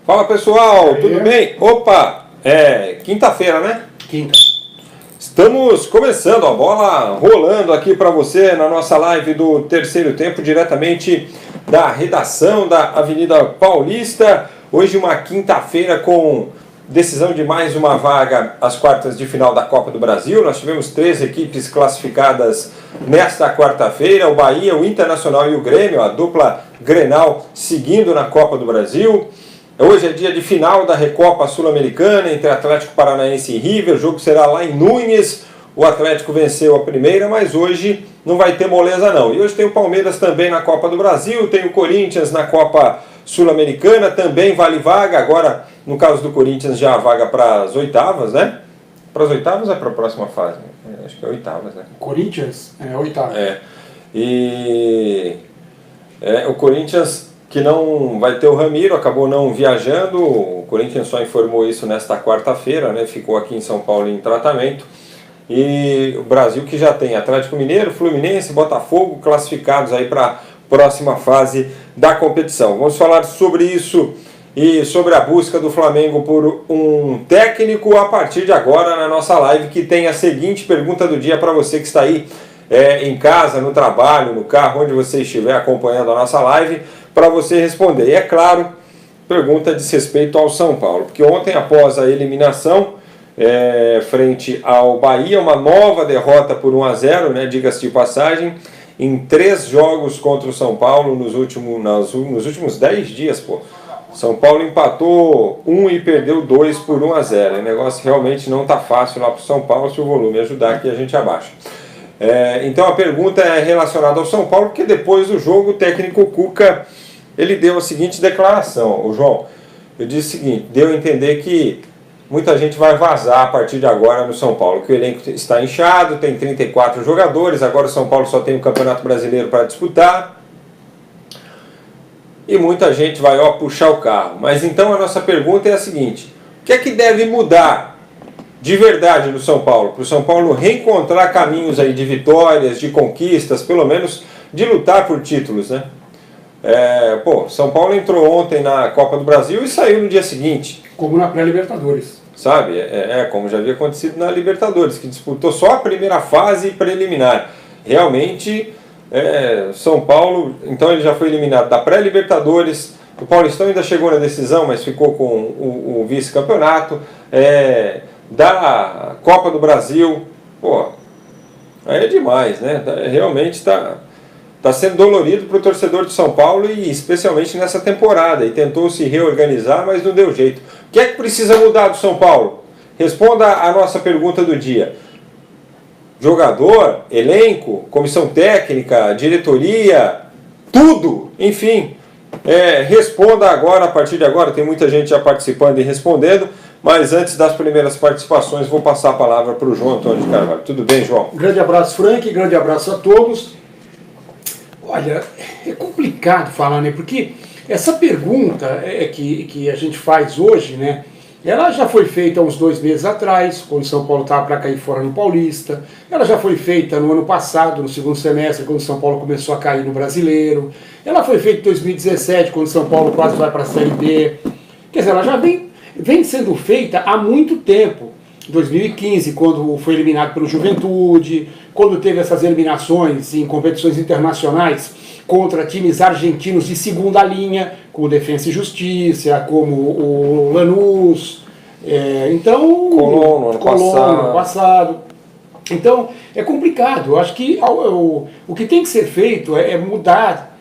Fala pessoal, tudo bem? Opa, quinta-feira, né? Quinta. Estamos começando, a bola rolando aqui para você na nossa live do terceiro tempo, diretamente da redação da Avenida Paulista. Hoje uma quinta-feira com decisão de mais uma vaga às quartas de final da Copa do Brasil. Nós tivemos 3 equipes classificadas nesta quarta-feira, o Bahia, o Internacional e o Grêmio, a dupla Grenal seguindo na Copa do Brasil. Hoje é dia de final da Recopa Sul-Americana entre Atlético Paranaense e River. O jogo será lá em Núñez. O Atlético venceu a primeira, mas hoje não vai ter moleza não. E hoje tem o Palmeiras também na Copa do Brasil, tem o Corinthians na Copa Sul-Americana, também vale vaga. Agora, no caso do Corinthians, já a vaga para as oitavas, né? Para as oitavas ou é para a próxima fase? Acho que é oitavas, né? Corinthians é oitavas. O Corinthians, que não vai ter o Ramiro, acabou não viajando. O Corinthians só informou isso nesta quarta-feira, né? Ficou aqui em São Paulo em tratamento. E o Brasil, que já tem Atlético Mineiro, Fluminense, Botafogo classificados aí para a próxima fase da competição. Vamos falar sobre isso e sobre a busca do Flamengo por um técnico a partir de agora na nossa live, que tem a seguinte pergunta do dia para você que está aí em casa, no trabalho, no carro, onde você estiver acompanhando a nossa live, para você responder. E é claro, pergunta diz respeito ao São Paulo, porque ontem, após a eliminação frente ao Bahia, uma nova derrota por 1-0, né, diga-se de passagem, em 3 jogos contra o São Paulo nos últimos 10 dias, São Paulo empatou 1 e perdeu 2 por 1-0. O negócio realmente não está fácil lá para o São Paulo. Se o volume ajudar aqui, a gente abaixa. Então a pergunta é relacionada ao São Paulo, porque depois do jogo o técnico Cuca ele deu a seguinte declaração. O João, eu disse o seguinte: deu a entender que muita gente vai vazar a partir de agora no São Paulo, que o elenco está inchado, tem 34 jogadores, agora o São Paulo só tem o Campeonato Brasileiro para disputar, e muita gente vai puxar o carro. Mas então a nossa pergunta é a seguinte: o que é que deve mudar de verdade no São Paulo, para o São Paulo reencontrar caminhos aí de vitórias, de conquistas, pelo menos de lutar por títulos, né? São Paulo entrou ontem na Copa do Brasil e saiu no dia seguinte. Como na pré-Libertadores. Sabe? Como já havia acontecido na Libertadores, que disputou só a primeira fase preliminar. Realmente, São Paulo, então ele já foi eliminado da pré-Libertadores. O Paulistão ainda chegou na decisão, mas ficou com o vice-campeonato. Da Copa do Brasil, aí é demais, né? Realmente está sendo dolorido para o torcedor de São Paulo, e especialmente nessa temporada, e tentou se reorganizar, mas não deu jeito. O que é que precisa mudar do São Paulo? Responda a nossa pergunta do dia. Jogador, elenco, comissão técnica, diretoria, tudo, enfim. Responda agora, a partir de agora. Tem muita gente já participando e respondendo, mas antes das primeiras participações, vou passar a palavra para o João Antônio de Carvalho. Tudo bem, João? Grande abraço, Frank, grande abraço a todos. Olha, é complicado falar, né? Porque essa pergunta que a gente faz hoje, né? Ela já foi feita há uns 2 meses atrás, quando o São Paulo estava para cair fora no Paulista. Ela já foi feita no ano passado, no segundo semestre, quando o São Paulo começou a cair no Brasileiro. Ela foi feita em 2017, quando o São Paulo quase vai para a Série B. Quer dizer, ela já vem sendo feita há muito tempo. 2015, quando foi eliminado pelo Juventude, quando teve essas eliminações em competições internacionais contra times argentinos de segunda linha, como Defensa e Justiça, como o Lanús, Colón no ano passado. Então, é complicado. Eu acho que o que tem que ser feito é mudar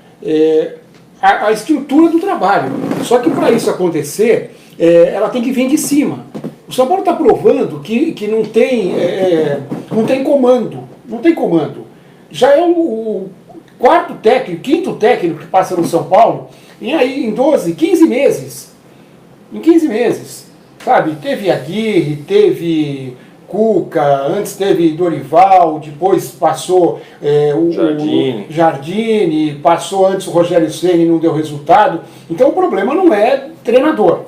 a estrutura do trabalho. Só que para isso acontecer, ela tem que vir de cima. O São Paulo está provando que não tem comando. Não tem comando. Já é o quinto técnico que passa no São Paulo em 12, 15 meses. Em 15 meses. Sabe? Teve Aguirre, teve Cuca, antes teve Dorival, depois passou o Jardine, passou antes o Rogério Ceni e não deu resultado. Então o problema não é treinador.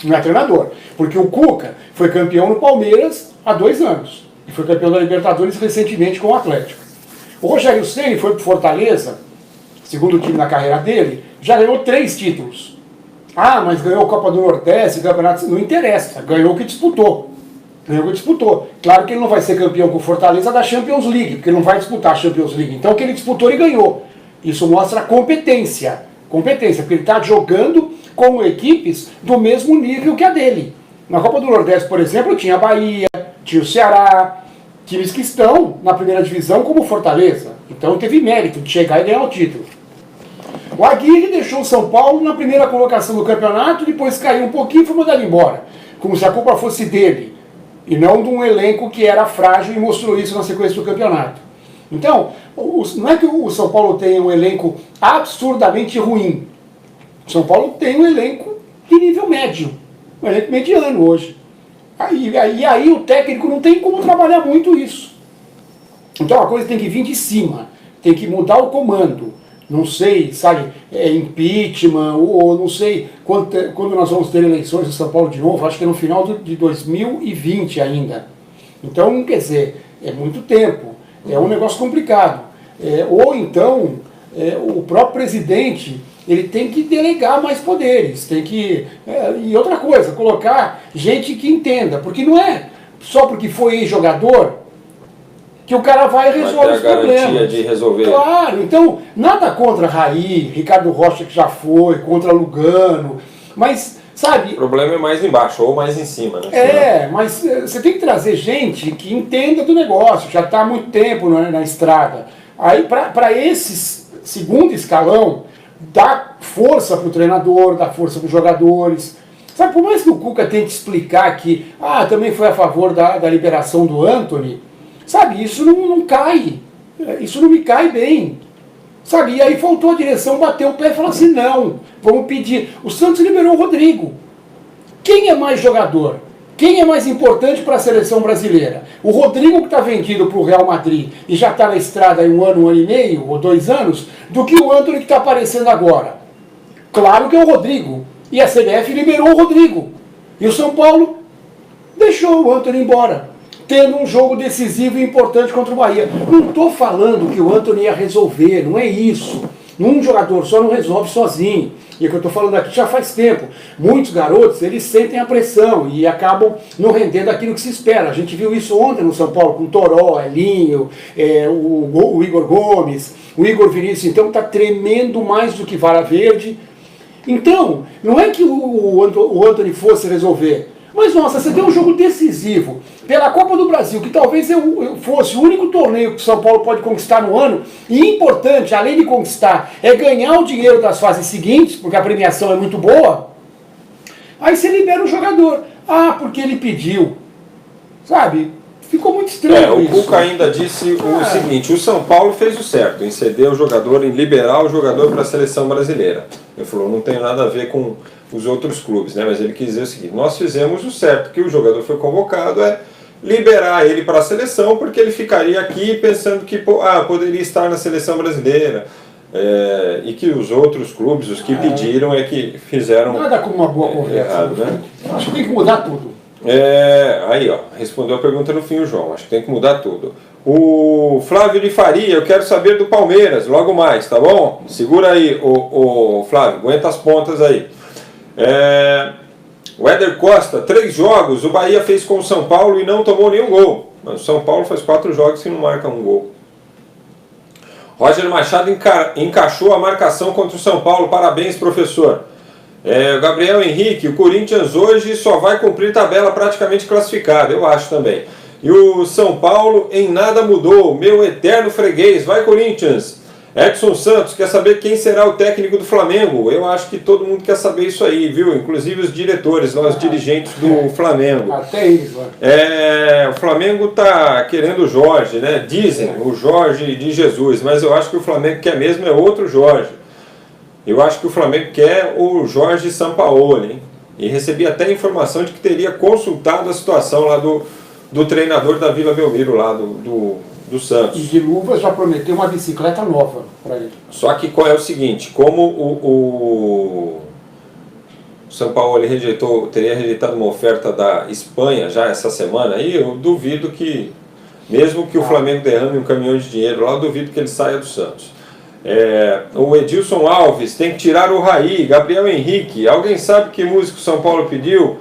Não é treinador. Porque o Cuca foi campeão no Palmeiras há 2 anos. E foi campeão da Libertadores recentemente com o Atlético. O Rogério Ceni foi para o Fortaleza, segundo time na carreira dele, já ganhou 3 títulos. Ah, mas ganhou a Copa do Nordeste, campeonato, não interessa, ganhou o que disputou. Ganhou o que disputou. Claro que ele não vai ser campeão com o Fortaleza da Champions League, porque ele não vai disputar a Champions League. Então o que ele disputou, ele ganhou. Isso mostra competência. Competência, porque ele está jogando com equipes do mesmo nível que a dele. Na Copa do Nordeste, por exemplo, tinha a Bahia, tinha o Ceará, times que estão na primeira divisão como o Fortaleza. Então teve mérito de chegar e ganhar o título. O Aguirre deixou o São Paulo na primeira colocação do campeonato, depois caiu um pouquinho e foi mandado embora. Como se a culpa fosse dele, e não de um elenco que era frágil e mostrou isso na sequência do campeonato. Então, não é que o São Paulo tenha um elenco absurdamente ruim. O São Paulo tem um elenco de nível médio, um elenco mediano hoje. Aí o técnico não tem como trabalhar muito isso. Então a coisa tem que vir de cima, tem que mudar o comando. Não sei, sabe, impeachment, ou não sei quando nós vamos ter eleições em São Paulo de novo, acho que é no final de 2020 ainda. Então, quer dizer, é muito tempo, é um negócio complicado. Ou então, o próprio presidente, ele tem que delegar mais poderes, tem que... e outra coisa, colocar gente que entenda, porque não é só porque foi jogador que o cara vai e resolve os problemas. Garantia de resolver. Claro, então, nada contra Raí, Ricardo Rocha que já foi, contra Lugano, mas, sabe... O problema é mais embaixo, ou mais em cima, né? Mas você tem que trazer gente que entenda do negócio, já está há muito tempo na estrada. Aí, para esse segundo escalão, dá força para o treinador, dá força para os jogadores. Sabe, por mais que o Cuca tente explicar que também foi a favor da liberação do Antony, sabe, isso não cai, isso não me cai bem. Sabe, e aí faltou a direção bater o pé e falar assim, não, vamos pedir. O Santos liberou o Rodrigo. Quem é mais jogador? Quem é mais importante para a seleção brasileira? O Rodrigo que está vendido para o Real Madrid e já está na estrada há um ano e meio, ou 2 anos, do que o Antony que está aparecendo agora? Claro que é o Rodrigo. E a CBF liberou o Rodrigo. E o São Paulo deixou o Antony embora, tendo um jogo decisivo e importante contra o Bahia. Não estou falando que o Antony ia resolver, não é isso. Um jogador só não resolve sozinho. E o que eu estou falando aqui já faz tempo. Muitos garotos, eles sentem a pressão e acabam não rendendo aquilo que se espera. A gente viu isso ontem no São Paulo, com o Toró, Elinho, o Igor Gomes, o Igor Vinícius, então está tremendo mais do que vara verde. Então, não é que o Antony fosse resolver. Mas, nossa, você tem um jogo decisivo pela Copa do Brasil, que talvez fosse o único torneio que o São Paulo pode conquistar no ano, e importante, além de conquistar, é ganhar o dinheiro das fases seguintes, porque a premiação é muito boa, aí você libera o jogador. Porque ele pediu. Sabe? Ficou muito estranho isso. O Cuca ainda disse o seguinte, o São Paulo fez o certo em ceder o jogador, em liberar o jogador para a seleção brasileira. Ele falou, não tem nada a ver com os outros clubes, né? Mas ele quis dizer o seguinte, nós fizemos o certo, que o jogador foi convocado, liberar ele para a seleção, porque ele ficaria aqui pensando que poderia estar na seleção brasileira, e que os outros clubes, os que pediram, que fizeram nada como uma boa conversa. Errado, né? Acho que tem que mudar tudo. Aí, respondeu a pergunta no fim o João, acho que tem que mudar tudo. O Flávio de Faria, eu quero saber do Palmeiras, logo mais, tá bom? Segura aí, o Flávio, aguenta as pontas aí. O Éder Costa, 3 jogos, o Bahia fez com o São Paulo e não tomou nenhum gol. Mas o São Paulo faz 4 jogos e não marca um gol. Roger Machado encaixou a marcação contra o São Paulo, parabéns, professor. Gabriel Henrique, o Corinthians hoje só vai cumprir tabela praticamente classificada, eu acho também. E o São Paulo em nada mudou, meu eterno freguês, vai Corinthians. Edson Santos quer saber quem será o técnico do Flamengo. Eu acho que todo mundo quer saber isso aí, viu? Inclusive os diretores, os dirigentes do Flamengo. Até isso, né? O Flamengo está querendo o Jorge, né? Dizem o Jorge de Jesus, mas eu acho que o Flamengo quer mesmo é outro Jorge. Eu acho que o Flamengo quer o Jorge Sampaoli, hein? E recebi até a informação de que teria consultado a situação lá do treinador da Vila Belmiro, lá do Santos. E de luva já prometeu uma bicicleta nova para ele. Só que qual é o seguinte, como o Sampaoli teria rejeitado uma oferta da Espanha já essa semana, aí eu duvido que, mesmo que o Flamengo derrame um caminhão de dinheiro lá, eu duvido que ele saia do Santos. O Edilson Alves, tem que tirar o Raí. Gabriel Henrique, alguém sabe que músico São Paulo pediu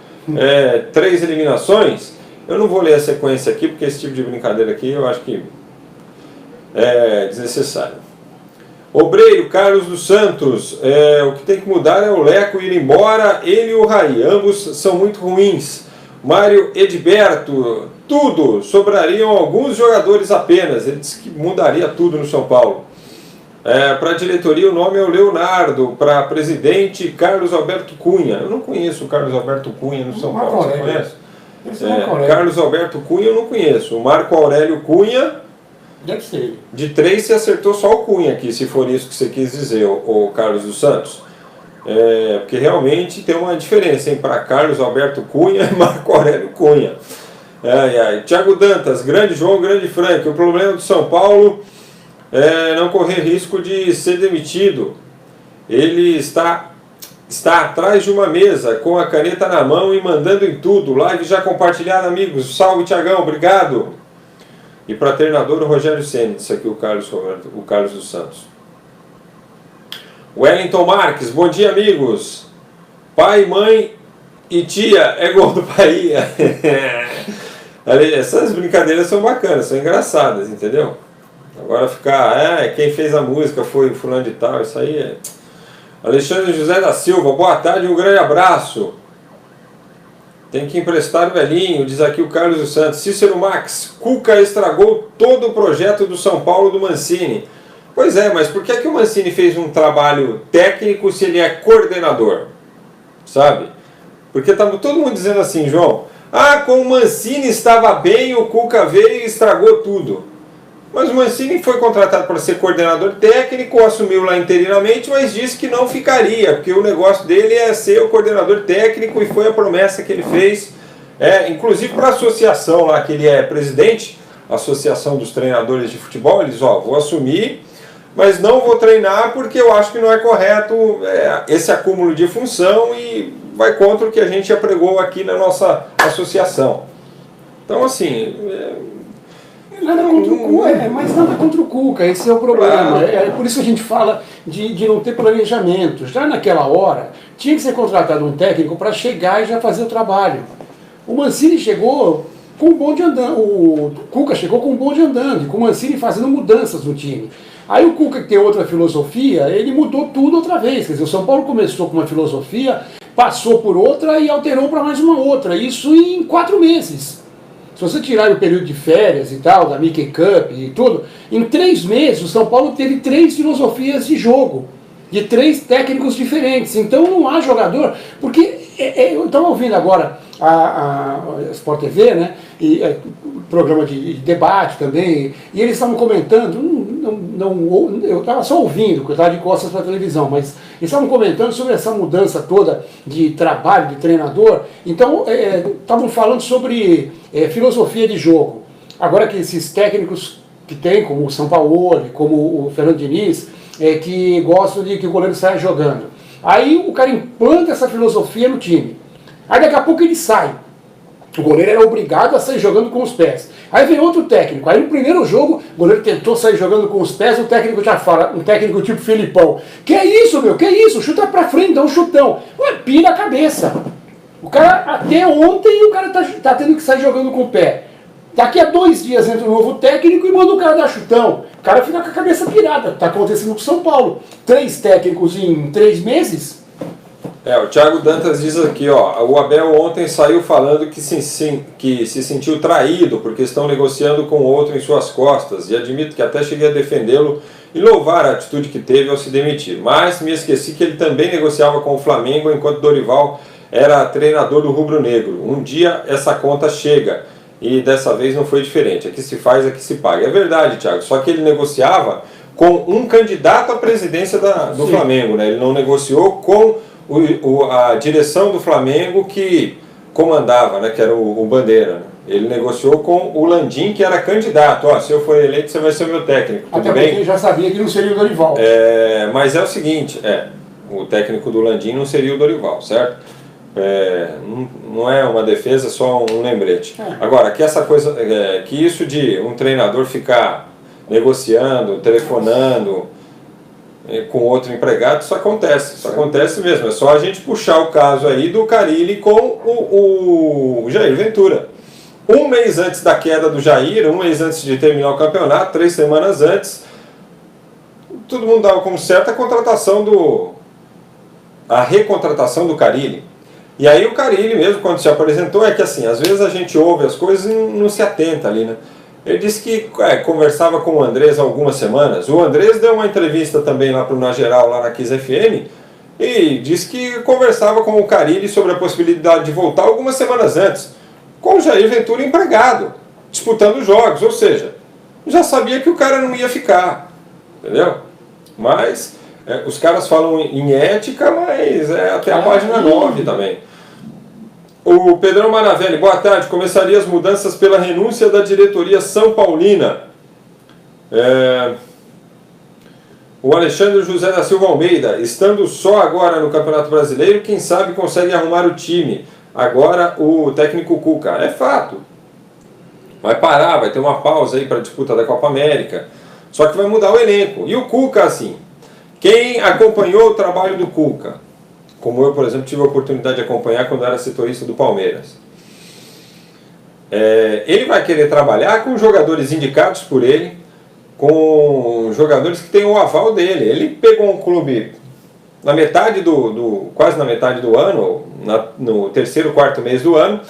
3 eliminações? Eu não vou ler a sequência aqui, porque esse tipo de brincadeira aqui eu acho que é desnecessário. Obreiro, Carlos dos Santos, o que tem que mudar é o Leco ir embora, ele e o Raí, ambos são muito ruins. Mário Edberto, tudo, sobrariam alguns jogadores apenas, ele disse que mudaria tudo no São Paulo. Para a diretoria o nome é o Leonardo, para presidente Carlos Alberto Cunha. Eu não conheço o Carlos Alberto Cunha no São Paulo, você conhece? Carlos Alberto Cunha eu não conheço, o Marco Aurélio Cunha... Deve ser. De 3 você acertou só o Cunha aqui, se for isso que você quis dizer, o Carlos dos Santos. Porque realmente tem uma diferença para Carlos Alberto Cunha e Marco Aurélio Cunha. Thiago Dantas, grande João, grande Frank. O problema do São Paulo é não correr risco de ser demitido. Ele está atrás de uma mesa, com a caneta na mão e mandando em tudo. Live já compartilhada, amigos. Salve, Thiagão, obrigado. E para treinador o Rogério Ceni, disse aqui o Carlos dos Santos. Wellington Marques, bom dia, amigos. Pai, mãe e tia é gol do Bahia. Essas brincadeiras são bacanas, são engraçadas, entendeu? Agora ficar, quem fez a música foi o fulano de tal, isso aí é... Alexandre José da Silva, boa tarde e um grande abraço. Tem que emprestar o velhinho, diz aqui o Carlos dos Santos. Cícero Max, Cuca estragou todo o projeto do São Paulo do Mancini. Pois é, mas por que o Mancini fez um trabalho técnico se ele é coordenador? Sabe? Porque tá todo mundo dizendo assim, João, com o Mancini estava bem, o Cuca veio e estragou tudo. Mas o Mancini foi contratado para ser coordenador técnico, assumiu lá interinamente, mas disse que não ficaria, porque o negócio dele é ser o coordenador técnico e foi a promessa que ele fez, inclusive para a associação lá que ele é presidente, a Associação dos Treinadores de Futebol, ele diz, vou assumir, mas não vou treinar porque eu acho que não é correto esse acúmulo de função e vai contra o que a gente apregou aqui na nossa associação. Então, assim... Nada contra o Cuca, mas nada contra o Cuca, esse é o problema. Claro. É por isso que a gente fala de não ter planejamento. Já naquela hora, tinha que ser contratado um técnico para chegar e já fazer o trabalho. O Mancini chegou com o bonde andando, o Cuca chegou com o bonde andando, e com o Mancini fazendo mudanças no time. Aí o Cuca, que tem outra filosofia, ele mudou tudo outra vez. Quer dizer, o São Paulo começou com uma filosofia, passou por outra e alterou para mais uma outra. Isso em 4 meses. Se você tirar o período de férias e tal, da Mickey Cup e tudo, em 3 meses o São Paulo teve 3 filosofias de jogo, de 3 técnicos diferentes. Então não há jogador, porque eu estava ouvindo agora a Sport TV, né, e programa de debate também, e eles estavam comentando, eu estava só ouvindo, porque eu estava de costas para a televisão, mas eles estavam comentando sobre essa mudança toda de trabalho, de treinador. Então estavam falando sobre filosofia de jogo. Agora que esses técnicos que tem, como o Sampaoli, como o Fernando Diniz, que gostam de que o goleiro saia jogando. Aí o cara implanta essa filosofia no time. Aí daqui a pouco ele sai. O goleiro era obrigado a sair jogando com os pés. Aí vem outro técnico. Aí no primeiro jogo, o goleiro tentou sair jogando com os pés, o técnico já fala, um técnico tipo Filipão, que é isso, meu? Que é isso? Chuta pra frente, dá um chutão. Ué, pira a cabeça. O cara, até ontem, o cara tá tendo que sair jogando com o pé. Daqui a 2 dias entra um novo técnico e manda o cara dar chutão. O cara fica com a cabeça pirada. Tá acontecendo com o São Paulo. 3 técnicos em 3 meses. O Thiago Dantas diz aqui, o Abel ontem saiu falando que se sentiu traído porque estão negociando com outro em suas costas, e admito que até cheguei a defendê-lo e louvar a atitude que teve ao se demitir, mas me esqueci que ele também negociava com o Flamengo enquanto Dorival era treinador do Rubro Negro. Um dia essa conta chega, e dessa vez não foi diferente, aqui se faz, aqui se paga. É verdade, Thiago, só que ele negociava com um candidato à presidência do Flamengo, né? Ele não negociou com a direção do Flamengo que comandava, né, que era o Bandeira. Né? Ele negociou com o Landim, que era candidato. Se eu for eleito, você vai ser o meu técnico. Tudo Até bem? Porque ele já sabia que não seria o Dorival. Mas é o seguinte, o técnico do Landim não seria o Dorival, certo? Não é uma defesa, só um lembrete. Agora, que essa coisa, que isso de um treinador ficar negociando, telefonando, com outro empregado, isso acontece mesmo. É só a gente puxar o caso aí do Carille com o Jair Ventura. Um mês antes da queda do Jair, um mês antes de terminar o campeonato, 3 semanas antes, todo mundo dava como certo a recontratação do Carille. E aí o Carille mesmo, quando se apresentou, é que assim, às vezes a gente ouve as coisas e não se atenta ali, né? Ele disse que conversava com o Andrés há algumas semanas. O Andrés deu uma entrevista também lá para o Na Geral, lá na Kiss FM, e disse que conversava com o Carille sobre a possibilidade de voltar algumas semanas antes, com o Jair Ventura empregado, disputando jogos, ou seja, já sabia que o cara não ia ficar, entendeu? Mas os caras falam em ética, mas é até a página 9 também. O Pedrão Maravelli, boa tarde. Começaria as mudanças pela renúncia da diretoria São Paulina. O Alexandre José da Silva Almeida, estando só agora no Campeonato Brasileiro, quem sabe consegue arrumar o time. Agora o técnico Cuca. É fato. Vai parar, vai ter uma pausa aí para a disputa da Copa América. Só que vai mudar o elenco. E o Cuca, assim, quem acompanhou o trabalho do Cuca, como eu, por exemplo, tive a oportunidade de acompanhar quando era setorista do Palmeiras, ele vai querer trabalhar com jogadores indicados por ele, com jogadores que têm o aval dele. Ele pegou um clube na metade quase na metade do ano, no terceiro, quarto mês do ano,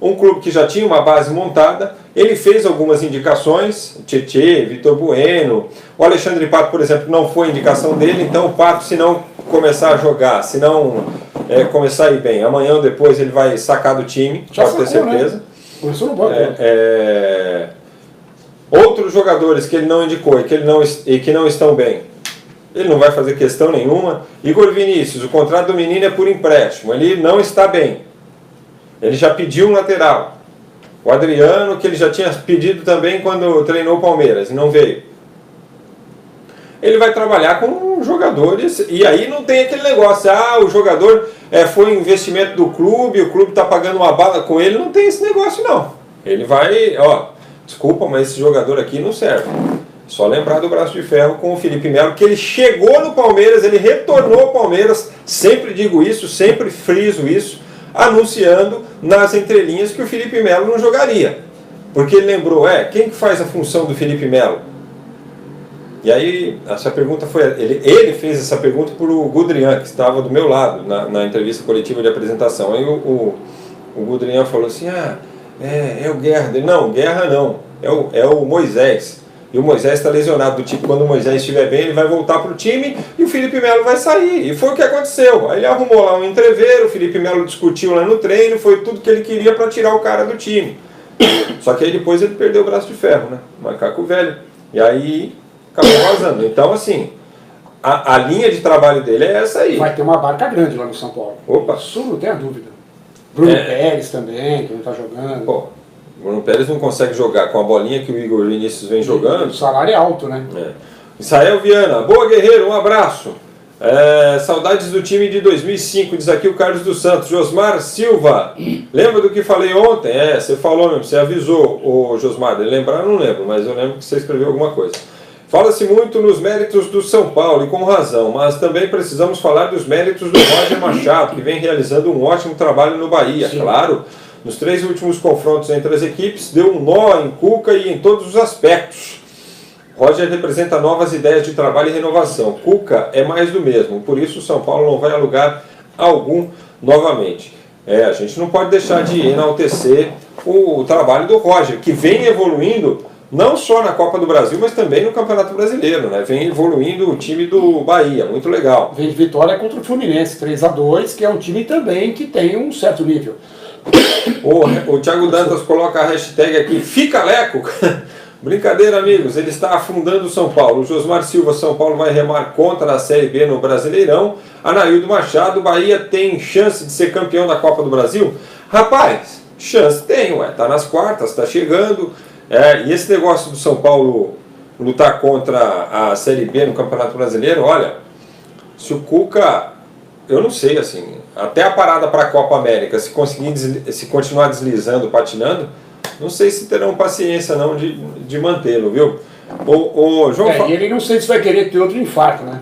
um clube que já tinha uma base montada. Ele fez algumas indicações, Tietê, Vitor Bueno, o Alexandre Pato, por exemplo, não foi indicação dele, então o Pato, se não começar a jogar, se não começar a ir bem, amanhã ou depois ele vai sacar do time, já pode ter certeza. Né? Começou no banco. Outros jogadores que ele não indicou e que não estão bem, ele não vai fazer questão nenhuma. Igor Vinícius, o contrato do menino é por empréstimo, ele não está bem. Ele já pediu um lateral. O Adriano, que ele já tinha pedido também quando treinou o Palmeiras e não veio. Ele vai trabalhar com jogadores, e aí não tem aquele negócio, o jogador foi um investimento do clube, o clube está pagando uma bala com ele, não tem esse negócio não. Ele vai, desculpa, mas esse jogador aqui não serve. Só lembrar do braço de ferro com o Felipe Melo, que ele chegou no Palmeiras, ele retornou ao Palmeiras, sempre digo isso, sempre friso isso, anunciando nas entrelinhas que o Felipe Melo não jogaria. Porque ele lembrou, quem que faz a função do Felipe Melo? E aí, essa pergunta foi... Ele fez essa pergunta para o Gudrian, que estava do meu lado, na entrevista coletiva de apresentação. Aí o Gudrian falou assim, é o Guerra. Não, Guerra não, é o Moisés. E o Moisés está lesionado, do tipo, quando o Moisés estiver bem, ele vai voltar para o time e o Felipe Melo vai sair. E foi o que aconteceu. Aí ele arrumou lá um entreveiro, o Felipe Melo discutiu lá no treino, foi tudo que ele queria para tirar o cara do time. Só que aí depois ele perdeu o braço de ferro, né? Macaco velho. E aí acabou vazando. Então, assim, a linha de trabalho dele é essa aí. Vai ter uma barca grande lá no São Paulo. Opa! Isso não tem a dúvida. Bruno Pérez também, que não está jogando. Pô, o Bruno Pérez não consegue jogar com a bolinha que o Igor Vinícius vem jogando. O salário é alto, né? Israel Viana, boa guerreiro, um abraço. Saudades do time de 2005, diz aqui o Carlos dos Santos. Josmar Silva, lembra do que falei ontem? Você falou mesmo, você avisou, o Josmar. Lembrar eu não lembro, mas eu lembro que você escreveu alguma coisa. Fala-se muito nos méritos do São Paulo, e com razão, mas também precisamos falar dos méritos do Roger Machado, que vem realizando um ótimo trabalho no Bahia. Sim. Claro, nos 3 últimos confrontos entre as equipes, deu um nó em Cuca e em todos os aspectos. Roger representa novas ideias de trabalho e renovação. Cuca é mais do mesmo, por isso o São Paulo não vai a lugar algum novamente. A gente não pode deixar de enaltecer o trabalho do Roger, que vem evoluindo não só na Copa do Brasil, mas também no Campeonato Brasileiro, né? Vem evoluindo o time do Bahia, muito legal. Vem de vitória contra o Fluminense, 3-2, que é um time também que tem um certo nível. O Thiago Dantas coloca a hashtag aqui, fica Leco. Brincadeira, amigos, ele está afundando o São Paulo. O Josmar Silva, São Paulo vai remar contra a Série B no Brasileirão. Anaildo Machado, Bahia tem chance de ser campeão da Copa do Brasil? Rapaz, chance tem, tá nas quartas, tá chegando. E esse negócio do São Paulo lutar contra a Série B no Campeonato Brasileiro, olha, se o Cuca, eu não sei, assim, até a parada para a Copa América, se continuar deslizando, patinando, não sei se terão paciência não de mantê-lo, viu? João, e ele não sei se vai querer ter outro infarto, né?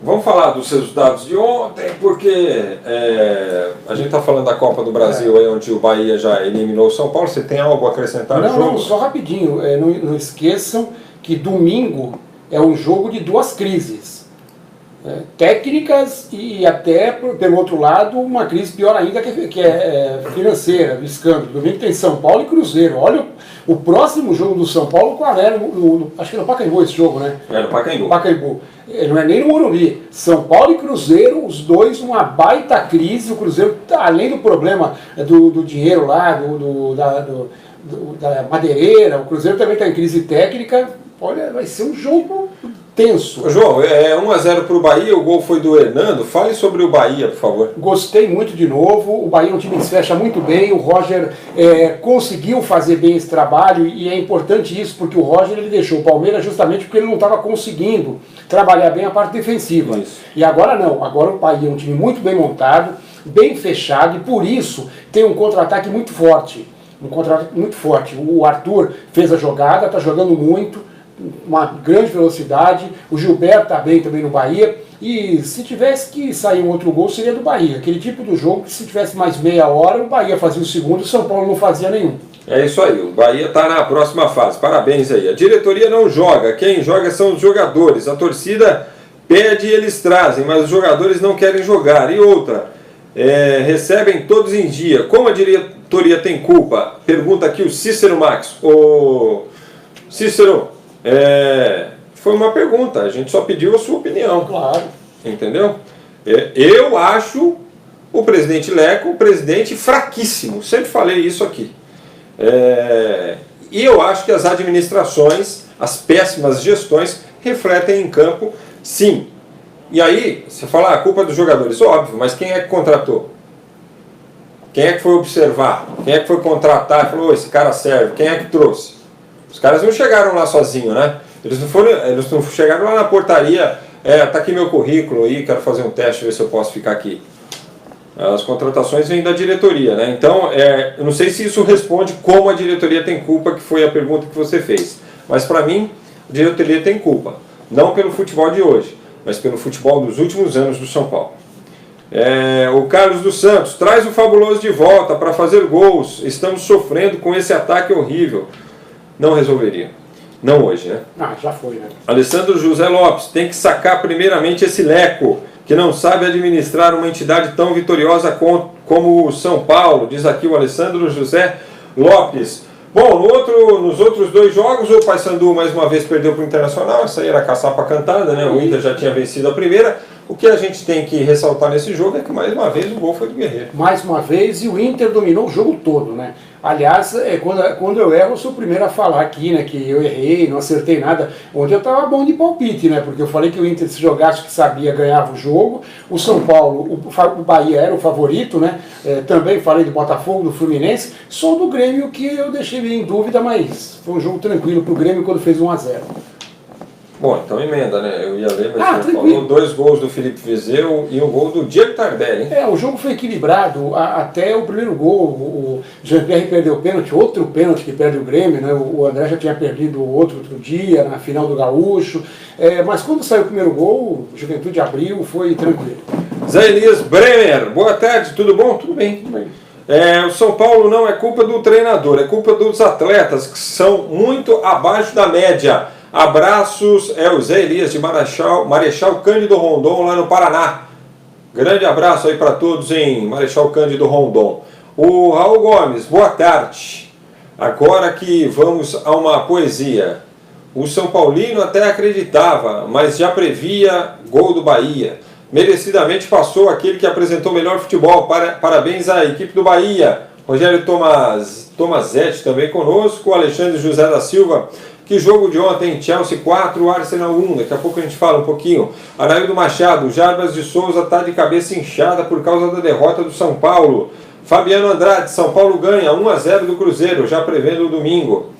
Vamos falar dos resultados de ontem, porque a gente está falando da Copa do Brasil, aí, onde o Bahia já eliminou o São Paulo. Você tem algo a acrescentar no jogo? Não, só rapidinho. Não esqueçam que domingo é um jogo de duas crises. Técnicas e até, pelo outro lado, uma crise pior ainda que é financeira, do escândalo. Domingo tem São Paulo e Cruzeiro. Olha o próximo jogo do São Paulo, qual era? Acho que é no Pacaembu esse jogo, né? É no Pacaembu. Pacaembu. Não é nem no Morumbi. São Paulo e Cruzeiro, os dois numa baita crise. O Cruzeiro, além do problema do dinheiro lá, da madeireira, o Cruzeiro também está em crise técnica. Olha, vai ser um jogo tenso. João, 1-0 para o Bahia, o gol foi do Hernando. Fale sobre o Bahia, por favor. Gostei muito de novo. O Bahia é um time que se fecha muito bem. O Roger conseguiu fazer bem esse trabalho e é importante isso, porque o Roger ele deixou o Palmeiras justamente porque ele não estava conseguindo trabalhar bem a parte defensiva. Isso. E agora não. Agora o Bahia é um time muito bem montado, bem fechado e por isso tem um contra-ataque muito forte. O Arthur fez a jogada, está jogando muito, uma grande velocidade. O Gilberto está bem também no Bahia. E se tivesse que sair um outro gol, seria do Bahia. Aquele tipo do jogo que se tivesse mais meia hora, o Bahia fazia o segundo, o São Paulo não fazia nenhum. É isso aí, o Bahia está na próxima fase. Parabéns aí. A diretoria não joga, quem joga são os jogadores. A torcida pede e eles trazem, mas os jogadores não querem jogar. E outra, recebem todos em dia. Como a diretoria tem culpa? Pergunta aqui o Cícero Max. Ô Cícero, foi uma pergunta, a gente só pediu a sua opinião. Claro. Entendeu? Eu acho o presidente Leco um presidente fraquíssimo, sempre falei isso aqui. E eu acho que as administrações, as péssimas gestões, refletem em campo, sim. E aí, você fala, a culpa é dos jogadores, óbvio, mas quem é que contratou? Quem é que foi observar? Quem é que foi contratar e falou, esse cara serve? Quem é que trouxe? Os caras não chegaram lá sozinhos, né? Eles não chegaram lá na portaria, tá aqui meu currículo aí, quero fazer um teste, ver se eu posso ficar aqui. As contratações vêm da diretoria, né? Então, eu não sei se isso responde como a diretoria tem culpa, que foi a pergunta que você fez. Mas para mim, a diretoria tem culpa. Não pelo futebol de hoje, mas pelo futebol dos últimos anos do São Paulo. O Carlos dos Santos, traz o Fabuloso de volta para fazer gols. Estamos sofrendo com esse ataque horrível. Não resolveria. Não hoje, né? Já foi, né? Alessandro José Lopes, tem que sacar primeiramente esse Leco, que não sabe administrar uma entidade tão vitoriosa como o São Paulo, diz aqui o Alessandro José Lopes. Bom, nos outros dois jogos, o Paysandu mais uma vez perdeu para o Internacional, essa aí era caçapa cantada, né? O Inter já tinha vencido a primeira. O que a gente tem que ressaltar nesse jogo é que mais uma vez o gol foi do Guerreiro. Mais uma vez, e o Inter dominou o jogo todo, né? Aliás, quando eu erro, eu sou o primeiro a falar aqui, né? Que eu errei, não acertei nada. Ontem eu estava bom de palpite, né? Porque eu falei que o Inter, se jogasse que sabia, ganhava o jogo. O São Paulo, o Bahia era o favorito, né? Também falei do Botafogo, do Fluminense. Só do Grêmio que eu deixei em dúvida, mas foi um jogo tranquilo para o Grêmio quando fez 1-0. Bom, então emenda, né? Eu ia ler, mas você falou 2 gols do Felipe Vizeu e um gol do Diego Tardelli, hein? O jogo foi equilibrado até o primeiro gol. O Jean-Pierre perdeu o pênalti, outro pênalti que perde o Grêmio, né? O André já tinha perdido outro dia, na final do Gaúcho. Mas quando saiu o primeiro gol, o Juventude abriu, foi tranquilo. Zé Elias Bremer, boa tarde, tudo bom? Tudo bem. Tudo bem. O São Paulo não é culpa do treinador, é culpa dos atletas, que são muito abaixo da média. Abraços, o Zé Elias de Marechal Cândido Rondon, lá no Paraná. Grande abraço aí para todos em Marechal Cândido Rondon. O Raul Gomes, boa tarde. Agora que vamos a uma poesia. O São Paulino até acreditava, mas já previa gol do Bahia. Merecidamente passou aquele que apresentou melhor futebol. Parabéns à equipe do Bahia. Rogério Tomazetti também conosco. Alexandre José da Silva. Que jogo de ontem, Chelsea 4, Arsenal 1, daqui a pouco a gente fala um pouquinho. Anaildo Machado, Jarbas de Souza está de cabeça inchada por causa da derrota do São Paulo. Fabiano Andrade, São Paulo ganha 1-0 do Cruzeiro, já prevendo o domingo.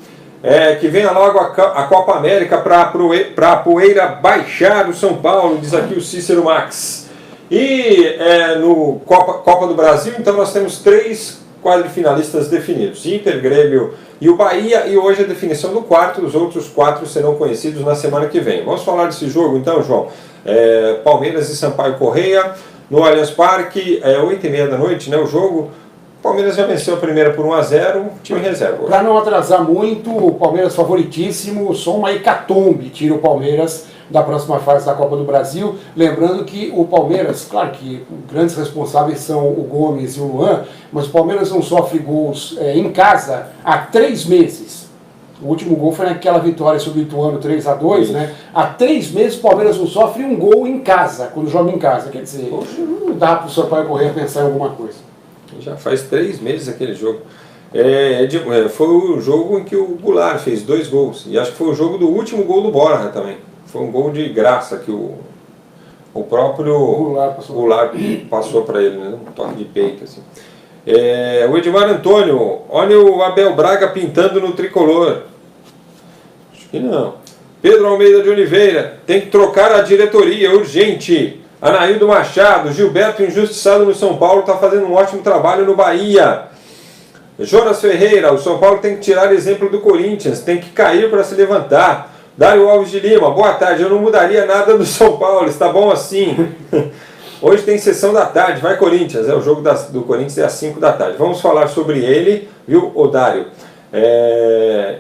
Que venha logo a Copa América para a poeira baixar o São Paulo, diz aqui o Cícero Max. E no Copa do Brasil, então nós temos 3 quadrifinalistas definidos, Inter, Grêmio e o Bahia, e hoje a definição do quarto, os outros 4 serão conhecidos na semana que vem. Vamos falar desse jogo então, João. Palmeiras e Sampaio Corrêa, no Allianz Parque, 8h30 da noite, né, o jogo. O Palmeiras já venceu a primeira por 1-0, time reserva. Para não atrasar muito, o Palmeiras favoritíssimo, só uma hecatombe tira o Palmeiras da próxima fase da Copa do Brasil. Lembrando que o Palmeiras, claro que grandes responsáveis são o Gomes e o Luan, mas o Palmeiras não sofre gols em casa há 3 meses. O último gol foi naquela vitória sobre o Ituano 3-2, né? Há 3 meses o Palmeiras não sofre um gol em casa, quando joga em casa. Quer dizer, não dá para o Sampaio Corrêa pensar em alguma coisa. Já faz 3 meses aquele jogo. Foi o jogo em que o Goulart fez 2 gols. E acho que foi o jogo do último gol do Borja também. Foi um gol de graça que o próprio Goulart passou para ele, né? Um toque de peito. Assim. O Edmar Antônio, olha o Abel Braga pintando no tricolor. Acho que não. Pedro Almeida de Oliveira, tem que trocar a diretoria, urgente. Anaildo Machado, Gilberto injustiçado no São Paulo, está fazendo um ótimo trabalho no Bahia. Jonas Ferreira, o São Paulo tem que tirar exemplo do Corinthians, tem que cair para se levantar. Dário Alves de Lima, boa tarde, eu não mudaria nada do São Paulo, está bom assim. Hoje tem sessão da tarde, vai Corinthians, o jogo do Corinthians é às 5 da tarde. Vamos falar sobre ele, viu, Odário?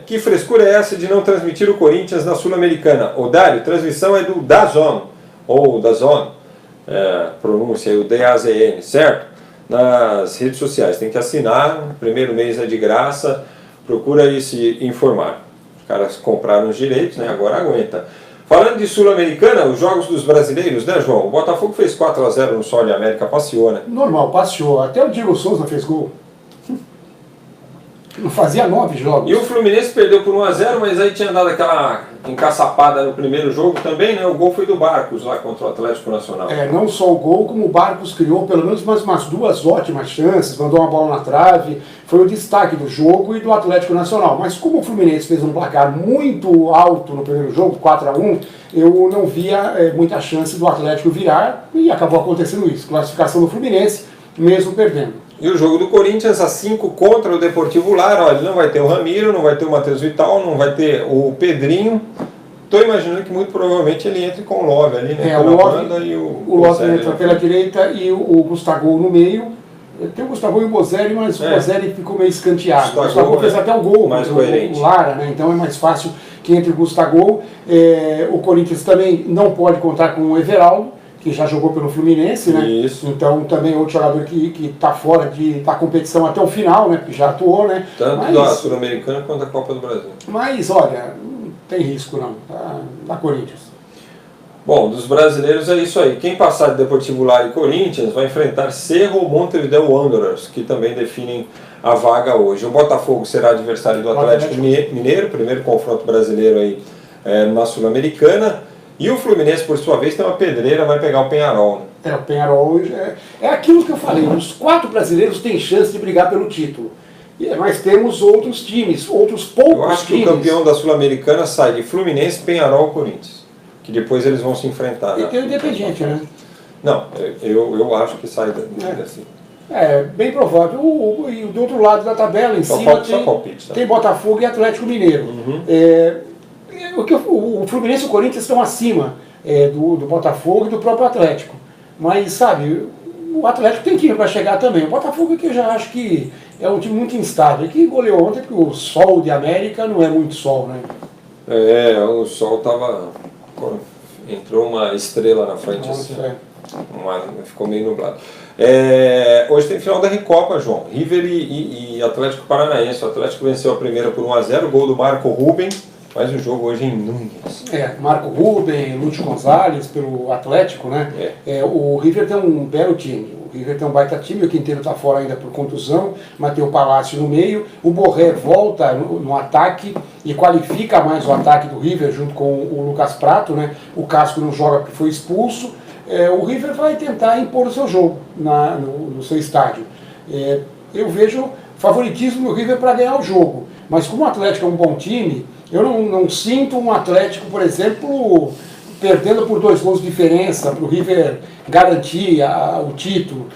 Que frescura é essa de não transmitir o Corinthians na Sul-Americana? Odário, transmissão é do DAZN, ou DAZN. Pronúncia o DAZN, certo? Nas redes sociais, tem que assinar, o primeiro mês é de graça, procura aí se informar. Os caras compraram os direitos, né? Agora aguenta. Falando de Sul-Americana, os jogos dos brasileiros, né, João? O Botafogo fez 4-0 no Sol de América, passeou, né? Normal, passeou. Até o Diego Souza fez gol. Não fazia 9 jogos. E o Fluminense perdeu por 1-0, mas aí tinha dado aquela encaçapada no primeiro jogo também, né? O gol foi do Barcos lá contra o Atlético Nacional. Não só o gol, como o Barcos criou pelo menos umas 2 ótimas chances, mandou uma bola na trave, foi o destaque do jogo e do Atlético Nacional. Mas como o Fluminense fez um placar muito alto no primeiro jogo, 4-1, eu não via muita chance do Atlético virar e acabou acontecendo isso. Classificação do Fluminense, mesmo perdendo. E o jogo do Corinthians, às 5 contra o Deportivo Lara, olha, não vai ter o Ramiro, não vai ter o Matheus Vital, não vai ter o Pedrinho. Estou imaginando que muito provavelmente ele entre com o Love ali, né? O Love entra pela direita e o Gustavo no meio. Tem o Gustavo e o Bozelli, mas o Bozelli ficou meio escanteado. O Gustavo fez até o gol mais o Lara, né? Então é mais fácil que entre o Gustavo. O Corinthians também não pode contar com o Everaldo, que já jogou pelo Fluminense, né? Isso. Então também é outro jogador que está fora da competição até o final, né? Que já atuou, né? Tanto da Sul-Americana quanto da Copa do Brasil. Mas olha, não tem risco não, da Corinthians. Bom, dos brasileiros é isso aí. Quem passar de Deportivo Lara e Corinthians vai enfrentar Cerro ou Montevideo Wanderers, que também definem a vaga hoje. O Botafogo será adversário do Atlético Mineiro, primeiro confronto brasileiro aí na Sul-Americana. E o Fluminense, por sua vez, tem uma pedreira, vai pegar o Peñarol. Né? O Peñarol é aquilo que eu falei, os 4 brasileiros têm chance de brigar pelo título. Mas temos outros times, outros poucos times. Eu acho que o campeão da Sul-Americana sai de Fluminense, Peñarol e Corinthians. Que depois eles vão se enfrentar. E tem o Independiente, né? Não, eu acho que sai assim. Bem provável. E do outro lado da tabela, em cima, tem Botafogo e Atlético Mineiro. Uhum. O Fluminense e o Corinthians estão acima do Botafogo e do próprio Atlético. Mas, sabe, o Atlético tem time para chegar também. O Botafogo que eu já acho que é um time muito instável. Que goleou ontem, porque o Sol de América não é muito sol, né? O Sol tava... Entrou uma estrela na frente. Nossa, assim. Ficou meio nublado. Hoje tem final da Recopa, João. River e Atlético Paranaense. O Atlético venceu a primeira por 1-0, gol do Marco Ruben. Faz o jogo hoje em Núñez. Marco Ruben, Lúcio Gonzalez pelo Atlético, né? O River tem um belo time. O River tem um baita time, o Quinteiro está fora ainda por contusão, mas tem o Palácio no meio. O Borré volta no ataque e qualifica mais o ataque do River junto com o Lucas Prato, né? O Casco não joga porque foi expulso. O River vai tentar impor o seu jogo no seu estádio. Eu vejo favoritismo do River para ganhar o jogo, mas como o Atlético é um bom time, eu não sinto um Atlético, por exemplo, perdendo por 2 gols de diferença para o River garantir o título.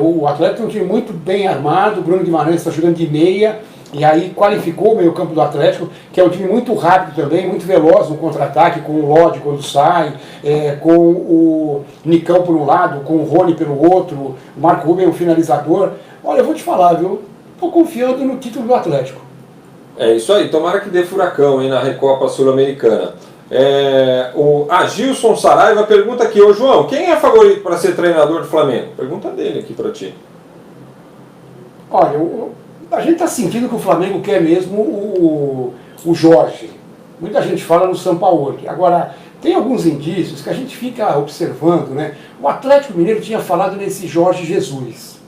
O Atlético é um time muito bem armado, o Bruno Guimarães está jogando de meia, E aí qualificou o meio-campo do Atlético, que é um time muito rápido também, muito veloz no contra-ataque, com o Lodi quando sai, com o Nicão por um lado, com o Rony pelo outro, o Marco Ruben, o finalizador. Olha, eu vou te falar, viu? Estou confiando no título do Atlético. É isso aí, tomara que dê furacão aí na Recopa Sul-Americana. O Agilson Saraiva pergunta aqui, ô João, quem é favorito para ser treinador do Flamengo? Pergunta dele aqui para ti. Olha, a gente está sentindo que o Flamengo quer mesmo o Jorge. Muita gente fala no Sampaoli. Agora, tem alguns indícios que a gente fica observando, né? O Atlético Mineiro tinha falado nesse Jorge Jesus.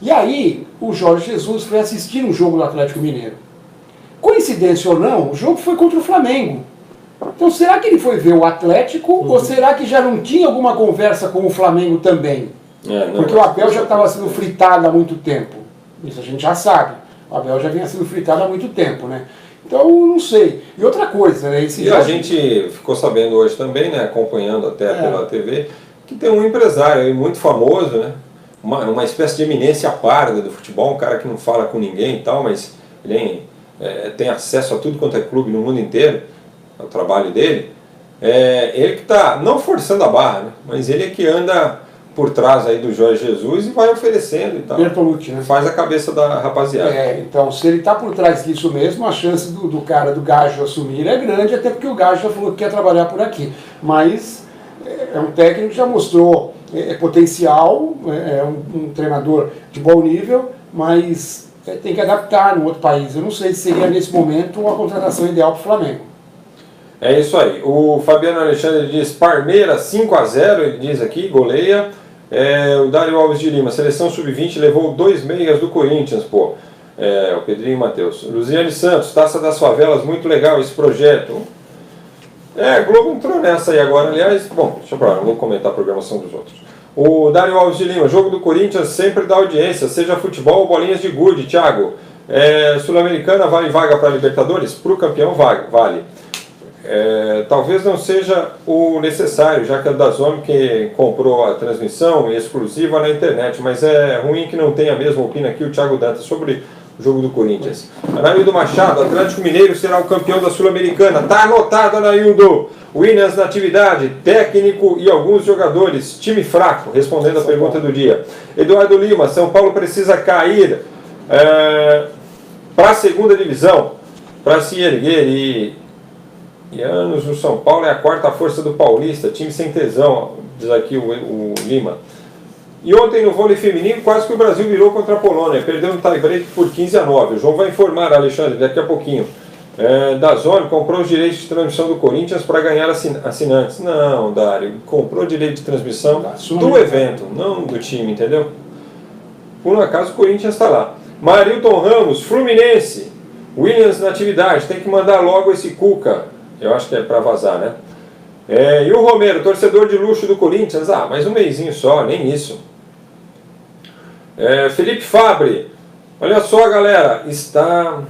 E aí, o Jorge Jesus foi assistir um jogo do Atlético Mineiro. Coincidência ou não, o jogo foi contra o Flamengo. Então, será que ele foi ver o Atlético ou será que já não tinha alguma conversa com o Flamengo também? Porque o Abel já estava sendo fritado há muito tempo. Isso a gente já sabe. O Abel já vinha sendo fritado há muito tempo, né? Então, não sei. E outra coisa, né? A gente ficou sabendo hoje também, né? Acompanhando até pela TV, que tem um empresário aí muito famoso, né? Uma espécie de eminência parda do futebol, um cara que não fala com ninguém e tal, mas ele tem acesso a tudo quanto é clube no mundo inteiro, é o trabalho dele. Ele que está, não forçando a barra, né? Mas ele é que anda por trás aí do Jorge Jesus e vai oferecendo e tal. Bertolucci, né? Faz a cabeça da rapaziada. Então, se ele está por trás disso mesmo, a chance do cara, do Gajo assumir é grande, até porque o Gajo já falou que quer trabalhar por aqui. Mas é um técnico que já mostrou potencial, é um treinador de bom nível, mas tem que adaptar no outro país. Eu não sei se seria nesse momento a contratação ideal para o Flamengo. É isso aí. O Fabiano Alexandre diz Parmeira 5-0, ele diz aqui, goleia. O Dário Alves de Lima, seleção sub-20 levou 2 meias do Corinthians, pô. O Pedrinho Matheus. Luziane Santos, Taça das Favelas, muito legal esse projeto. A Globo entrou nessa aí agora, aliás. Bom, deixa eu falar, não vou comentar a programação dos outros. O Dário Alves de Lima, jogo do Corinthians sempre dá audiência, seja futebol ou bolinhas de gude, Thiago. Sul-Americana vale vaga para Libertadores? Para o campeão vale. Talvez não seja o necessário, já que é o DAZN que comprou a transmissão exclusiva na internet, mas é ruim que não tenha a mesma opinião aqui o Thiago Dantas sobre o jogo do Corinthians. Anaildo Machado, Atlético Mineiro será o campeão da Sul-Americana. Tá anotado, Anaildo. Williams na atividade, técnico e alguns jogadores, time fraco, respondendo a pergunta do dia. Eduardo Lima, São Paulo precisa cair para a segunda divisão, para se erguer e anos o São Paulo é a quarta força do Paulista, time sem tesão, diz aqui o Lima. E ontem no vôlei feminino quase que o Brasil virou contra a Polônia, perdeu um tie-break por 15-9. O João vai informar, Alexandre, daqui a pouquinho. DAZN comprou os direitos de transmissão do Corinthians para ganhar assinantes. Não, Dário, comprou direito de transmissão do evento, não do time, entendeu? Por um acaso o Corinthians está lá. Marilton Ramos, Fluminense, Williams na atividade, tem que mandar logo esse Cuca. Eu acho que é para vazar, né? E o Romero, torcedor de luxo do Corinthians, mais um mêsinho só, nem isso. Felipe Fabre, olha só galera, está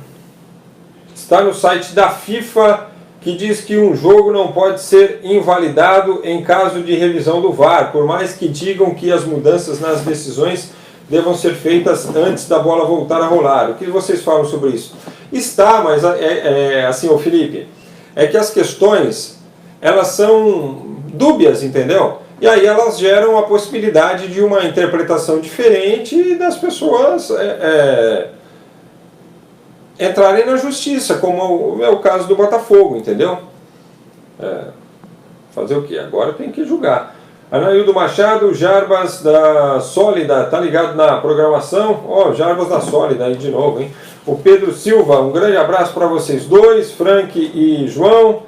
no site da FIFA que diz que um jogo não pode ser invalidado em caso de revisão do VAR, por mais que digam que as mudanças nas decisões devam ser feitas antes da bola voltar a rolar. O que vocês falam sobre isso? Está, mas assim, ô Felipe, é que as questões, elas são dúbias, entendeu? E aí elas geram a possibilidade de uma interpretação diferente e das pessoas entrarem na justiça, como é o caso do Botafogo, entendeu? Fazer o quê? Agora tem que julgar. Anaildo Machado, Jarbas da Sólida, tá ligado na programação? Jarbas da Sólida aí de novo, hein? O Pedro Silva, um grande abraço para vocês dois, Frank e João.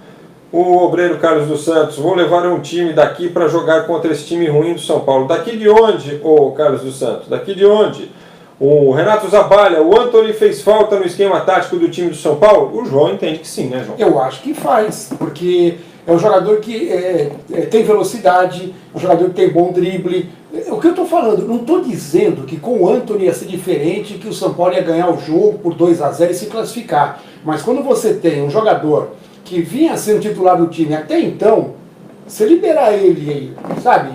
O obreiro Carlos dos Santos, vou levar um time daqui para jogar contra esse time ruim do São Paulo. Daqui de onde, Carlos dos Santos? Daqui de onde? O Renato Zabalha, o Antony fez falta no esquema tático do time do São Paulo? O João entende que sim, né, João? Eu acho que faz, porque é um jogador que tem velocidade, é um jogador que tem bom drible. O que eu estou falando, não estou dizendo que com o Antony ia ser diferente, que o São Paulo ia ganhar o jogo por 2-0 e se classificar. Mas quando você tem um jogador que vinha sendo titular do time até então, você liberar ele, sabe,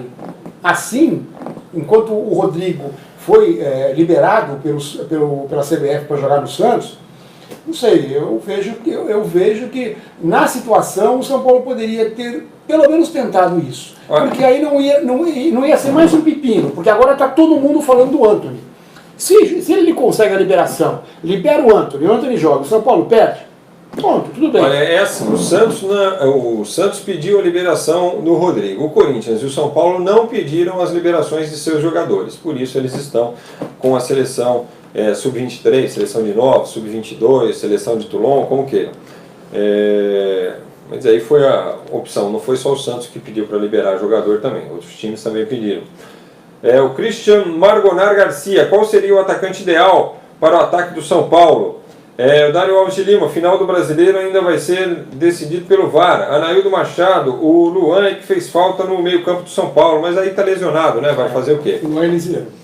assim, enquanto o Rodrigo foi liberado pela CBF para jogar no Santos, não sei, eu vejo que na situação o São Paulo poderia ter pelo menos tentado isso. Porque aí não ia ser mais um pepino, porque agora está todo mundo falando do Antony. Se ele consegue a liberação, libera o Antony joga, o São Paulo perde, pronto, tudo bem. Olha, é assim, o Santos pediu a liberação do Rodrigo, o Corinthians e o São Paulo não pediram as liberações de seus jogadores, por isso eles estão com a seleção sub-23, seleção de novos, sub-22, seleção de Toulon, como queiram. Mas aí foi a opção, não foi só o Santos que pediu para liberar jogador também, outros times também pediram. O Christian Margonar Garcia, qual seria o atacante ideal para o ataque do São Paulo? O Dário Alves de Lima, final do Brasileiro ainda vai ser decidido pelo VAR. Anaildo Machado, o Luan é que fez falta no meio campo do São Paulo, mas aí está lesionado, né? Vai fazer o quê? Luan Elisiano.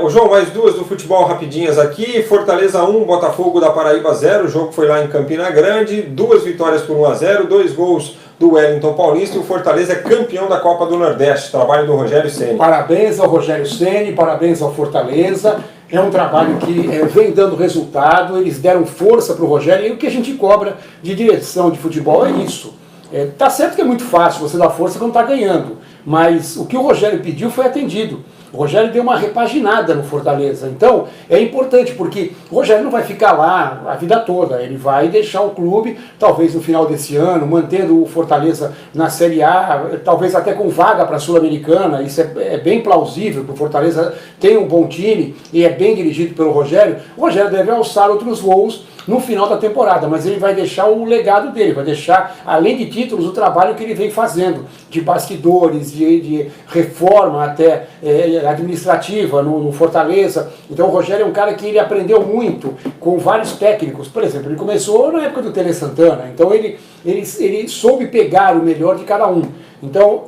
O João, mais duas do futebol rapidinhas aqui. Fortaleza 1, Botafogo da Paraíba 0. O jogo foi lá em Campina Grande. 2 vitórias por 1-0, 2 gols do Wellington Paulista. E o Fortaleza é campeão da Copa do Nordeste. Trabalho do Rogério Ceni. Parabéns ao Rogério Ceni, parabéns ao Fortaleza. É um trabalho que vem dando resultado. Eles deram força para o Rogério. E o que a gente cobra de direção de futebol é isso. Tá certo que é muito fácil você dar força quando está ganhando. Mas o que o Rogério pediu foi atendido. O Rogério deu uma repaginada no Fortaleza. Então, é importante, porque o Rogério não vai ficar lá a vida toda. Ele vai deixar o clube, talvez no final desse ano, mantendo o Fortaleza na Série A, talvez até com vaga para a Sul-Americana. Isso é bem plausível, porque o Fortaleza tem um bom time e é bem dirigido pelo Rogério. O Rogério deve alçar outros voos no final da temporada, mas ele vai deixar o legado dele, vai deixar, além de títulos, o trabalho que ele vem fazendo, de bastidores, de reforma até administrativa no Fortaleza. Então o Rogério é um cara que ele aprendeu muito com vários técnicos. Por exemplo, ele começou na época do Tele Santana, então ele soube pegar o melhor de cada um. Então,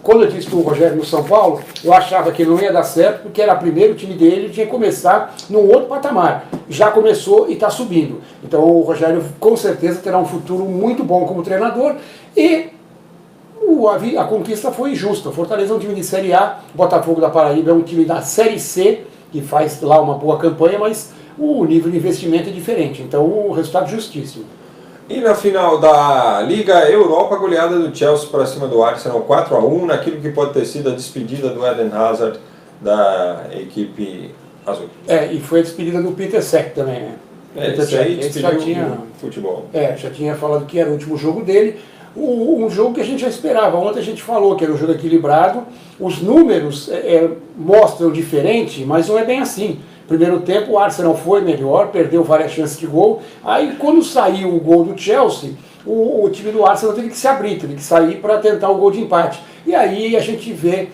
quando eu disse que o Rogério no São Paulo, eu achava que não ia dar certo, porque era primeiro o time dele, tinha que começar num outro patamar. Já começou e está subindo. Então o Rogério com certeza terá um futuro muito bom como treinador e a conquista foi justa. O Fortaleza é um time de Série A, o Botafogo da Paraíba é um time da Série C, que faz lá uma boa campanha, mas o nível de investimento é diferente. Então o resultado é justíssimo. E na final da Liga Europa, a goleada do Chelsea para cima do Arsenal 4-1, naquilo que pode ter sido a despedida do Eden Hazard da equipe azul. E foi a despedida do Peter Cech também, né? Esse aí despediu o futebol. Já tinha falado que era o último jogo dele. Um jogo que a gente já esperava. Ontem a gente falou que era um jogo equilibrado. Os números mostram diferente, mas não é bem assim. Primeiro tempo o Arsenal foi melhor, perdeu várias chances de gol. Aí quando saiu o gol do Chelsea, o time do Arsenal teve que se abrir, teve que sair para tentar o gol de empate. E aí a gente vê,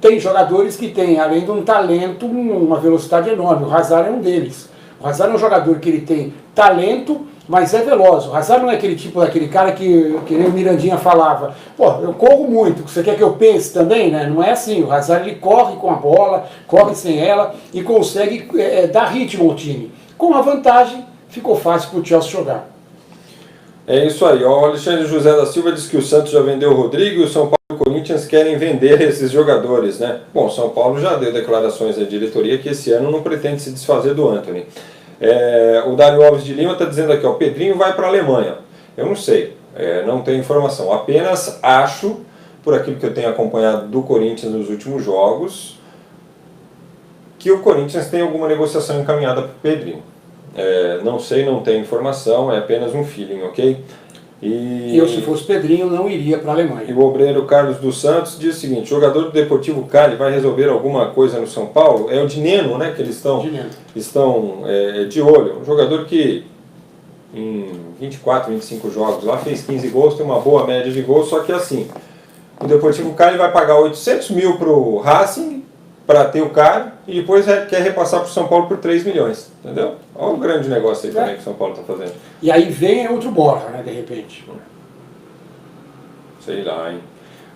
tem jogadores que têm, além de um talento, uma velocidade enorme. O Hazard é um deles. O Hazard é um jogador que ele tem talento, mas é veloz. O Hazard não é aquele tipo daquele cara que nem o Mirandinha falava. Eu corro muito, você quer que eu pense também? Né? Não é assim. O Hazard ele corre com a bola, corre sem ela e consegue dar ritmo ao time. Com a vantagem, ficou fácil para o Chelsea jogar. É isso aí. O Alexandre José da Silva diz que o Santos já vendeu o Rodrigo e o São Paulo e o Corinthians querem vender esses jogadores, né? Bom, o São Paulo já deu declarações à diretoria que esse ano não pretende se desfazer do Antony. O Dário Alves de Lima está dizendo aqui, o Pedrinho vai para a Alemanha. Eu não sei, não tenho informação. Apenas acho, por aquilo que eu tenho acompanhado do Corinthians nos últimos jogos, que o Corinthians tem alguma negociação encaminhada para o Pedrinho. Não sei, não tenho informação, é apenas um feeling, ok? E eu, se fosse Pedrinho, não iria para a Alemanha. E o obreiro Carlos dos Santos diz o seguinte: jogador do Deportivo Cali vai resolver alguma coisa no São Paulo? É o Dineno, né, que eles estão de olho. Um jogador que em 24, 25 jogos lá fez 15 gols, tem uma boa média de gols, só que assim, o Deportivo Cali vai pagar 800 mil para o Racing para ter o cara e depois quer repassar para o São Paulo por 3 milhões, entendeu? Olha o grande negócio aí também que o São Paulo está fazendo. E aí vem outro Borja, né, de repente. Sei lá, hein?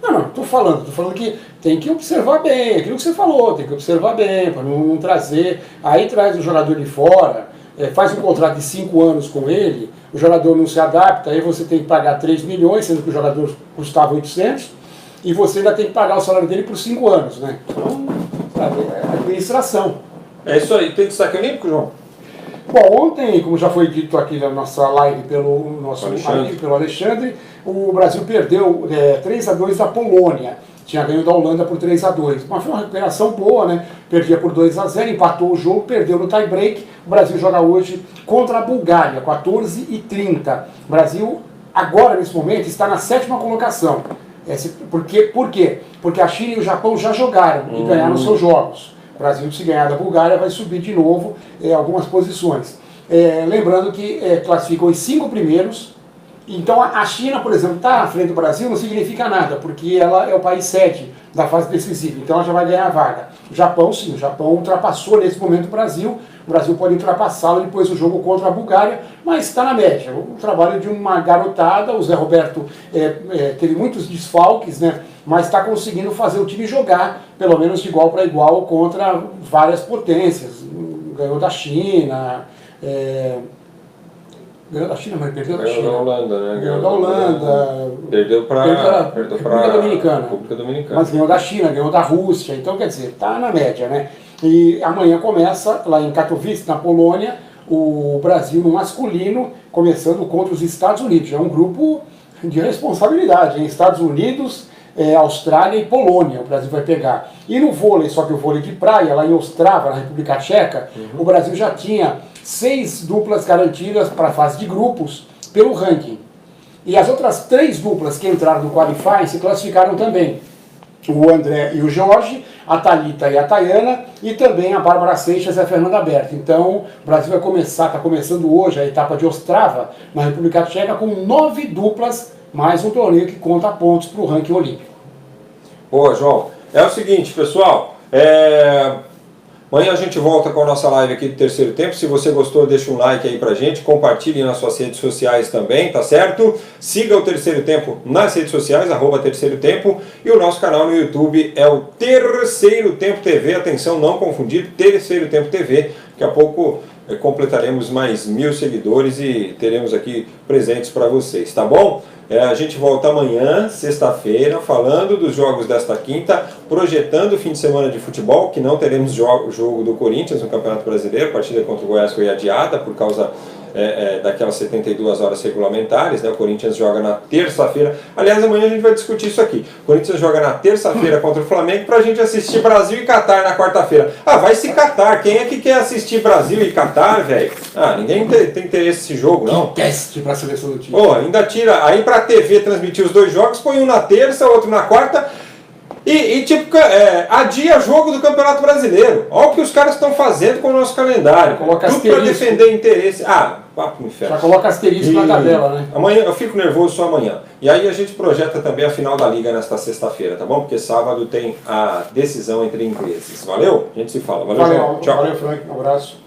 Não, estou falando que tem que observar bem, aquilo que você falou, tem que observar bem, para não trazer, aí traz o jogador de fora, faz um contrato de 5 anos com ele, o jogador não se adapta, aí você tem que pagar 3 milhões, sendo que o jogador custava 800, e você ainda tem que pagar o salário dele por 5 anos, né? Então, sabe, administração. É isso aí. Tem destaque olímpico, João? Bom, ontem, como já foi dito aqui na nossa live pelo nosso amigo, pelo Alexandre, o Brasil perdeu 3-2 da Polônia. Tinha ganho da Holanda por 3-2. Mas foi uma recuperação boa, né? Perdia por 2-0, empatou o jogo, perdeu no tie-break. O Brasil joga hoje contra a Bulgária, 14h30. O Brasil, agora, nesse momento, está na 7ª colocação. Por quê? Porque a China e o Japão já jogaram e ganharam seus jogos. O Brasil, se ganhar da Bulgária, vai subir de novo algumas posições. Lembrando que classificam os 5 primeiros. Então a China, por exemplo, está à frente do Brasil, não significa nada, porque ela é o país sede da fase decisiva, então ela já vai ganhar a vaga. O Japão, sim, o Japão ultrapassou nesse momento o Brasil pode ultrapassá-lo depois do jogo contra a Bulgária, mas está na média. O trabalho de uma garotada, o Zé Roberto teve muitos desfalques, né, mas está conseguindo fazer o time jogar, pelo menos de igual para igual, contra várias potências. Ganhou da China... Ganhou da China, mas perdeu da China. Ganhou da Holanda, né? Ganhou da Holanda. Perdeu para a República Dominicana. Mas ganhou da China, ganhou da Rússia. Então, quer dizer, está na média, né? E amanhã começa, lá em Katowice, na Polônia, o Brasil no masculino, começando contra os Estados Unidos. É um grupo de responsabilidade, hein? Estados Unidos, Austrália e Polônia, o Brasil vai pegar. E no vôlei, só que o vôlei de praia, lá em Ostrava, na República Tcheca, o Brasil já tinha 6 duplas garantidas para a fase de grupos pelo ranking. E as outras 3 duplas que entraram no Qualify se classificaram também. O André e o Jorge, a Thalita e a Tayana, e também a Bárbara Seixas e a Fernanda Berta. Então, o Brasil vai começar, está começando hoje a etapa de Ostrava, na República Tcheca, com 9 duplas, mais um torneio que conta pontos para o ranking olímpico. Boa, João. É o seguinte, pessoal, amanhã a gente volta com a nossa live aqui do Terceiro Tempo. Se você gostou, deixa um like aí pra gente, compartilhe nas suas redes sociais também, tá certo? Siga o Terceiro Tempo nas redes sociais, @Terceiro Tempo, e o nosso canal no YouTube é o Terceiro Tempo TV, atenção, não confundir, Terceiro Tempo TV, daqui a pouco completaremos mais 1000 seguidores e teremos aqui presentes para vocês, tá bom? A gente volta amanhã, sexta-feira, falando dos jogos desta quinta, projetando o fim de semana de futebol, que não teremos jogo do Corinthians no Campeonato Brasileiro. A partida contra o Goiás foi adiada por causa daquelas 72 horas regulamentares, né? O Corinthians joga na terça-feira. Aliás, amanhã a gente vai discutir isso aqui. O Corinthians joga na terça-feira contra o Flamengo pra gente assistir Brasil e Catar na quarta-feira. Ah, vai se Catar. Quem é que quer assistir Brasil e Catar, velho? Ah, ninguém tem interesse nesse jogo, não. Que teste pra seleção do time. Pô, ainda tira. Aí pra TV transmitir os 2 jogos, põe um na terça, outro na quarta. Adia jogo do Campeonato Brasileiro. Olha o que os caras estão fazendo com o nosso calendário. Coloca tudo para defender interesse. Papo no inferno. Já coloca asterisco na tabela, né? Amanhã, eu fico nervoso só amanhã. E aí a gente projeta também a final da Liga nesta sexta-feira, tá bom? Porque sábado tem a decisão entre ingleses. Valeu? A gente se fala. Valeu, Valeu, tchau. Valeu, Frank. Um abraço.